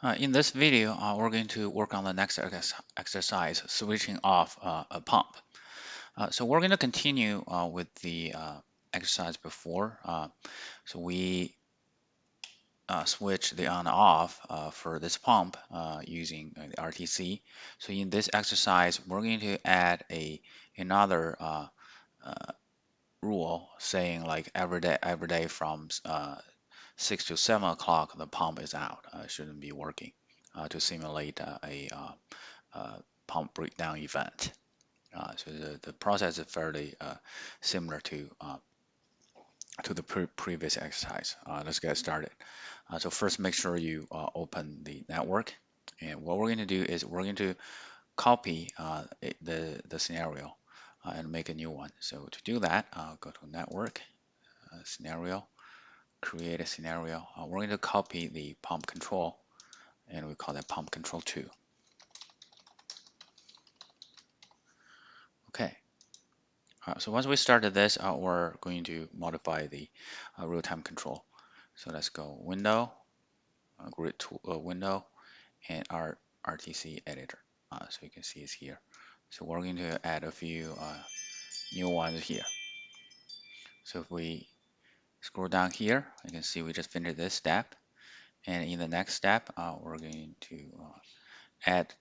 In this video, we're going to work on the next exercise, switching off a pump. So we're going to continue with the exercise before. So we switch the on-off for this pump using the RTC. So in this exercise, we're going to add another rule saying like every day from 6 to 7 o'clock, the pump is out, shouldn't be working to simulate a pump breakdown event. So the process is fairly similar to the previous exercise. Let's get started. So first, make sure you open the network, and what we're going to do is we're going to copy the scenario and make a new one. So to do that, go to network, scenario, create a scenario. We're going to copy the pump control, and we call that pump control 2. Okay. So once we started this, we're going to modify the real-time control. So let's go Window, Grid tool, Window, and our RTC editor. So you can see it's here. So we're going to add a few new ones here. So if we scroll down here, you can see we just finished this step. And in the next step, we're going to add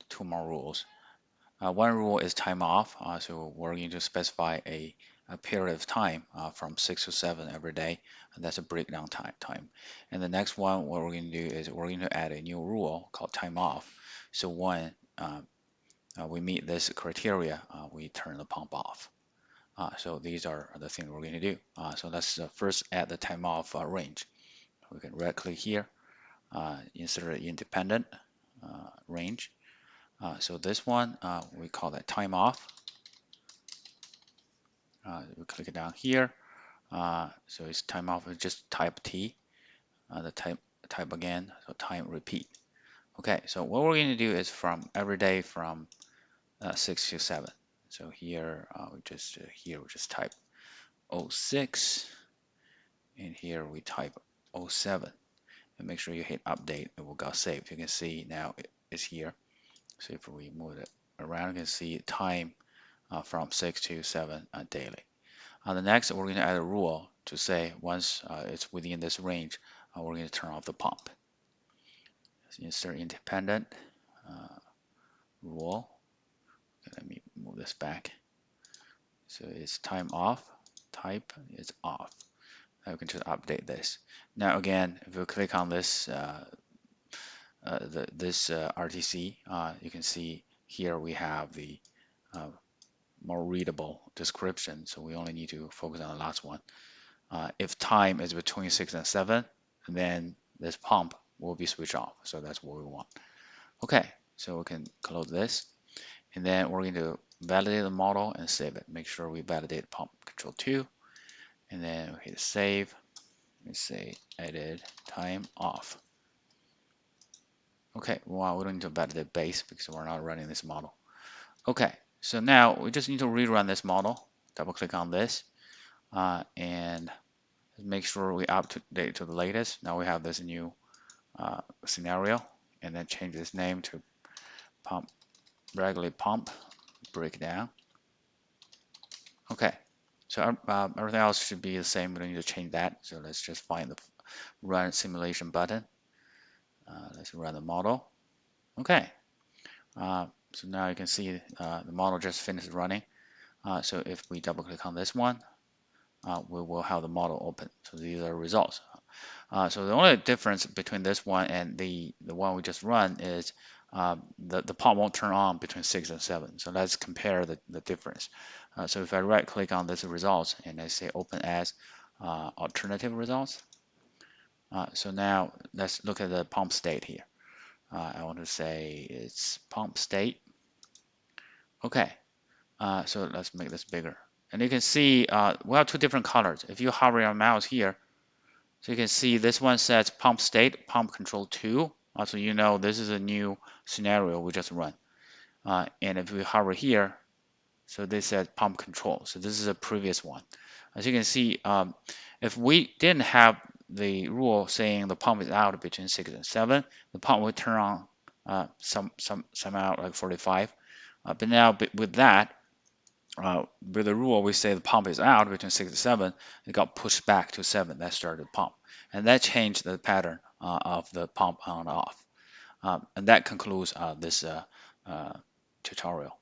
2 more rules. One rule is time off, so we're going to specify a period of time from 6 to 7 every day, and that's a breakdown time. And the next one, what we're going to do is we're going to add a new rule called time off. So when we meet this criteria, we turn the pump off. So these are the things we're going to do. So let's first add the time off range. We can right click here, insert independent range. So this one, we call that time off. We click it down here. So it's time off is just type T. The type again, so time repeat. Okay, so what we're going to do is from every day from 6 to 7. So here we just type 06, and here we type 07. And make sure you hit update, it will get saved. You can see now it's here. So if we move it around, you can see time from 6 to 7 daily. The next, we're going to add a rule to say once it's within this range, we're going to turn off the pump. So insert independent rule. Okay, let me move this back. So it's time off, type is off. Now we can just update this. Now again, if you click on this RTC, you can see here we have the more readable description. So we only need to focus on the last one. If time is between 6 and 7, then this pump will be switched off. So that's what we want. Okay, so we can close this. And then we're going to validate the model and save it. Make sure we validate pump control 2. And then we hit save. We say edit time off. Okay, well, we don't need to validate base because we're not running this model. Okay, so now we just need to rerun this model. Double click on this and make sure we update to the latest. Now we have this new scenario, and then change this name to pump, regulate pump breakdown. Okay, so everything else should be the same. We don't need to change that. So let's just find the run simulation button. Let's run the model. Okay, so now you can see the model just finished running. So if we double click on this one, we will have the model open. So these are results. So the only difference between this one and the one we just run is the pump won't turn on between 6 and 7. So let's compare the difference. So if I right click on this results and I say open as alternative results. So now let's look at the pump state here. I want to say it's pump state. Okay, so let's make this bigger. And you can see we have 2 different colors. If you hover your mouse here, so you can see this one says pump state, pump control 2. So you know this is a new scenario we just run. And if we hover here, so this says pump control. So this is a previous one. As you can see, if we didn't have the rule saying the pump is out between 6 and 7, the pump will turn on some out like 45. But now with that, with the rule we say the pump is out between 6 and 7, it got pushed back to 7. That started the pump, and that changed the pattern of the pump on and off. And that concludes this tutorial.